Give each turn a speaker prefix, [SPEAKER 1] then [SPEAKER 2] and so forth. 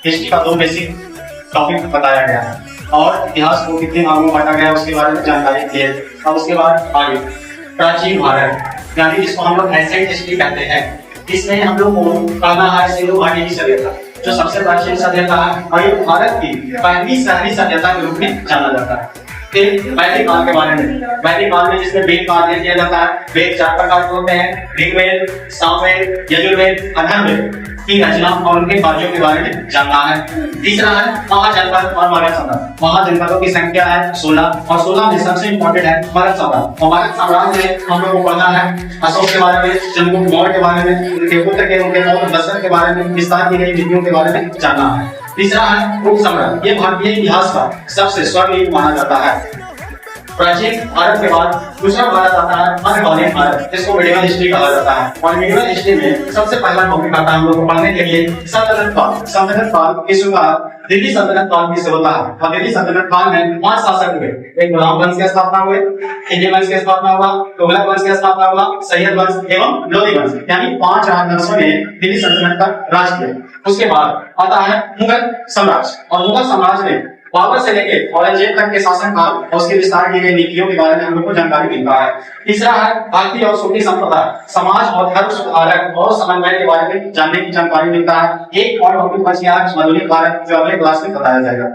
[SPEAKER 1] History का 2 basic topic बताया गया है और इतिहास को कितने भागों में बांटा गया है उसके बारे में जानकारी दी है। और उसके बाद आगे प्राचीन भारत, यानी जिसको हम लोग एंशिएंट हिस्ट्री कहते हैं, इसमें हम लोग को पढ़ना है सिंधु घाटी की सभ्यता, जो सबसे प्राचीन सभ्यता है और ये भारत की पहली शहरी सभ्यता के रूप में जाना जाता है। फिर वैदिक काल के बारे में, वैदिक काल में जिसमें वेद का अध्ययन किया जाता है। वेद 4 प्रकार के होते हैं, ऋग्वेद, सामवेद, यजुर्वेद, अथर्ववेद की रचना और उनके कार्यों के बारे में जानना है। तीसरा है महाजनपद और मगध साम्राज्य। महाजनपदों की संख्या है 16 और 16 में सबसे इंपॉर्टेंट है मगध साम्राज्य। और मगध साम्राज्य में हम लोग को पढ़ना है अशोक के बारे में, चंद्रगुप्त मौर्य के बारे में, उनके पुत्र के उनके पौत्र दशरथ के बारे में, विस्तार की गई विधियों के बारे में जानना है। तीसरा है गुप्त साम्राज्य। ये भारतीय इतिहास का सबसे स्वर्णिम युग माना जाता है। प्राचीन भारत के बाद दूसरा भारत आता है मध्यकालीन भारत, जिसको मिडिवल हिस्ट्री कहा जाता है। और मिडिवल हिस्ट्री में सबसे पहला टॉपिक आता है हम लोग को पढ़ने के लिए सल्तनत काल। सल्तनत काल की शुरुआत दिल्ली सल्तनत काल की से होता है और दिल्ली सल्तनत काल में 5 शासक हुए। एक गुलाम वंश की स्थापना हुई, खिलजी वंश की स्थापना हुआ, तुगलक वंश की स्थापना हुआ, सैयद वंश एवं लोधी वंश, यानी 5 राजवंशों ने दिल्ली सल्तनत का राज किया। उसके बाद आता है मुगल साम्राज्य और मुगल साम्राज्य में बाबर से लेके औरंगजेब तक के शासन काल और उसके विस्तार की गई नीतियों के बारे में हम लोग को जानकारी मिलता है। तीसरा है भारतीय और सूफी संप्रदाय, समाज और धर्म सुधारक और समन्वय के बारे में जानने की जानकारी मिलता है। एक और टॉपिक बच गया है मधुलिक भारत, जो अगले क्लास में बताया जाएगा।